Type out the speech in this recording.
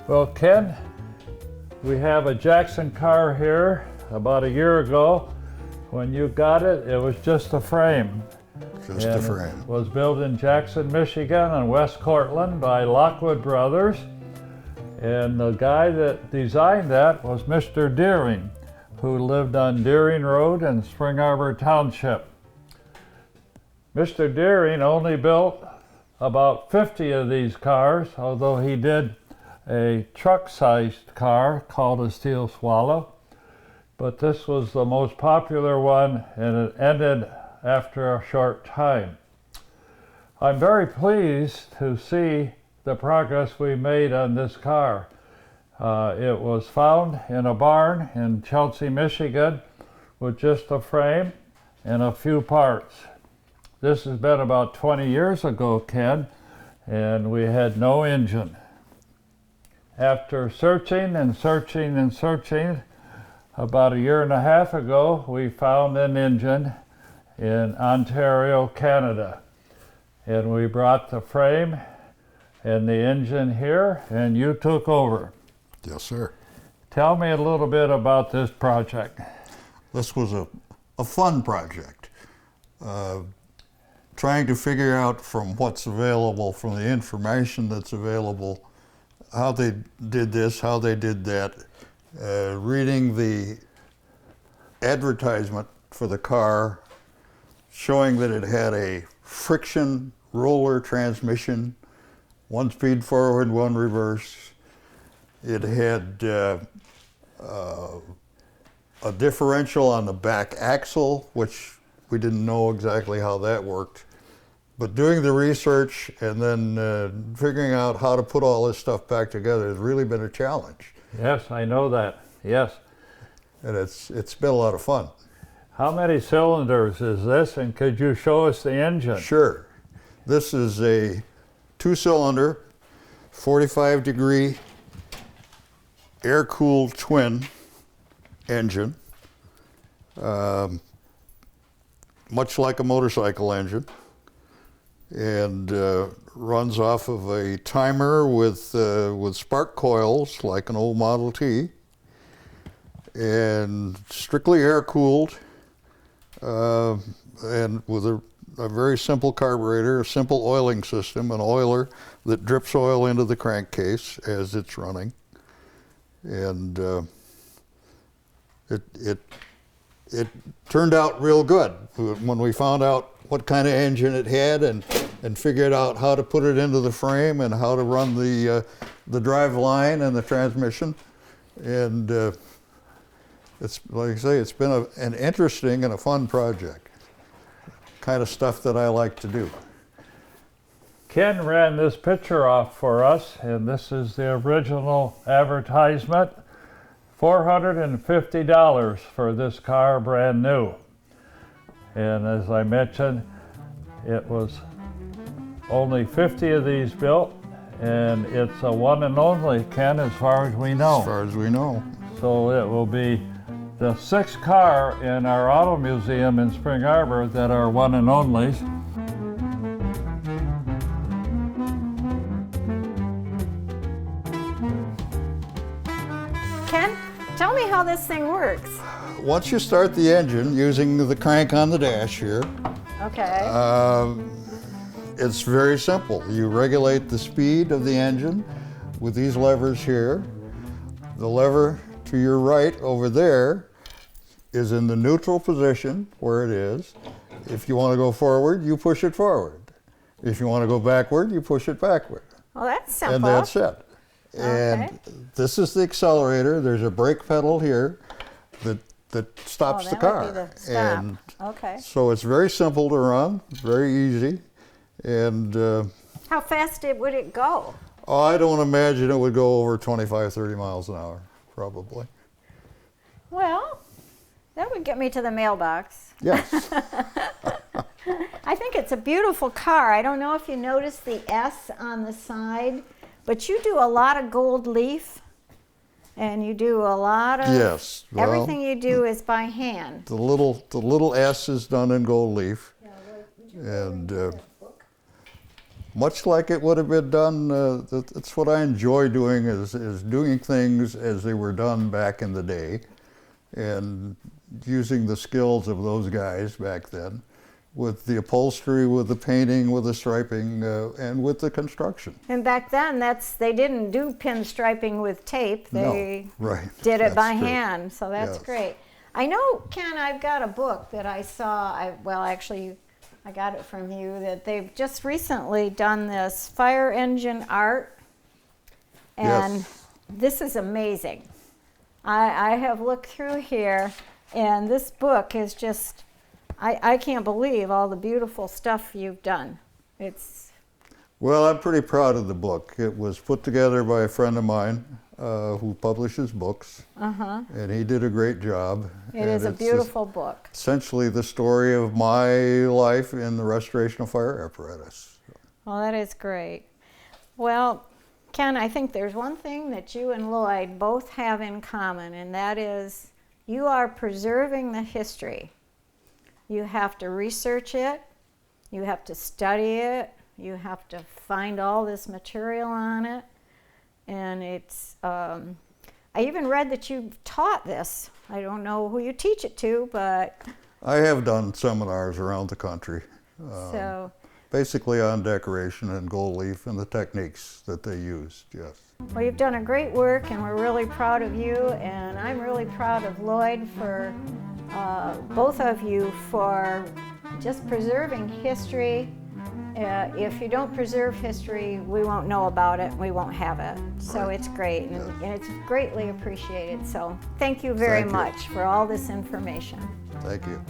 Well, Ken, we have a Jackson car here. About a year ago, when you got it, it was just a frame. Just a frame. It was built in Jackson, Michigan in West Cortland by Lockwood Brothers. And the guy that designed that was Mr. Deering, who lived on Deering Road in Spring Arbor Township. Mr. Deering only built about 50 of these cars, although he did a truck-sized car called a Steel Swallow. But this was the most popular one, and it ended after a short time. I'm very pleased to see the progress we made on this car. It was found in a barn in Chelsea, Michigan, with just a frame and a few parts. This has been about 20 years ago, Ken, and we had no engine. After searching and searching and searching, about a year and a half ago, we found an engine in Ontario, Canada. And we brought the frame and the engine here, and you took over. Yes, sir. Tell me a little bit about this project. This was a fun project. Trying to figure out from what's available, from the information that's available, how they did this, how they did that. Reading the advertisement for the car, showing that it had a friction roller transmission, 1-speed forward, 1 reverse. It had a differential on the back axle, which we didn't know exactly how that worked. But doing the research and then figuring out how to put all this stuff back together has really been a challenge. Yes, I know that. Yes. And it's been a lot of fun. How many cylinders is this, and could you show us the engine? Sure. This is a 2-cylinder, 45-degree air-cooled twin engine, much like a motorcycle engine, and runs off of a timer with spark coils like an old Model T, and strictly air-cooled, and with a very simple carburetor, a simple oiling system, an oiler that drips oil into the crankcase as it's running. And it turned out real good when we found out what kind of engine it had and figured out how to put it into the frame and how to run the drive line and the transmission. And it's, like I say, it's been an interesting and a fun project. Kind of stuff that I like to do. Ken ran this picture off for us, and this is the original advertisement. $450 for this car, brand new. And as I mentioned, it was only 50 of these built, and it's a one and only, Ken, as far as we know. As far as we know. So it will be the 6th car in our auto museum in Spring Arbor that are one and onlys. Ken, tell me how this thing works. Once you start the engine using the crank on the dash here, Okay. it's very simple. You regulate the speed of the engine with these levers here. The lever to your right over there is in the neutral position where it is. If you want to go forward, you push it forward. If you want to go backward, you push it backward. Well, that's simple. And that's it. And this is the accelerator. There's a brake pedal here that stops the that car. would be the stop. And Okay. so it's very simple to run, very easy. And How fast would it go? I don't imagine it would go over 25, 30 miles an hour, probably. Well, that would get me to the mailbox. Yes. I think it's a beautiful car. I don't know if you noticed the S on the side, but you do a lot of gold leaf, and you do a lot of... Yes. Well, everything you do is by hand. the little S is done in gold leaf. And much like it would have been done. That's what I enjoy doing, is doing things as they were done back in the day, and using the skills of those guys back then, with the upholstery, with the painting, with the striping, and with the construction. And back then, they didn't do pinstriping with tape. They No, right. did it That's by true. hand, so that's Yes. great. I know, Ken, I've got a book that I saw, actually, I got it from you, that they've just recently done this fire engine art, and Yes. this is amazing. I have looked through here, and this book is just, I can't believe all the beautiful stuff you've done. It's, Well, I'm pretty proud of the book. It was put together by a friend of mine who publishes books, and he did a great job. it And is a it's beautiful book. essentially the story of my life in the restoration of fire apparatus. Well, that is great. Well, Ken, I think there's one thing that you and Lloyd both have in common, and that is you are preserving the history. You have to research it, you have to study it, you have to find all this material on it, and it's, I even read that you taught this. I don't know who you teach it to, but I have done seminars around the country, so, basically on decoration and gold leaf and the techniques that they used, yes. well, you've done a great work, and we're really proud of you, and I'm really proud of Lloyd for both of you for just preserving history. If you don't preserve history, we won't know about it, we won't have it. So it's great, and it's greatly appreciated. So thank you very Thank you. much for all this information. Thank you.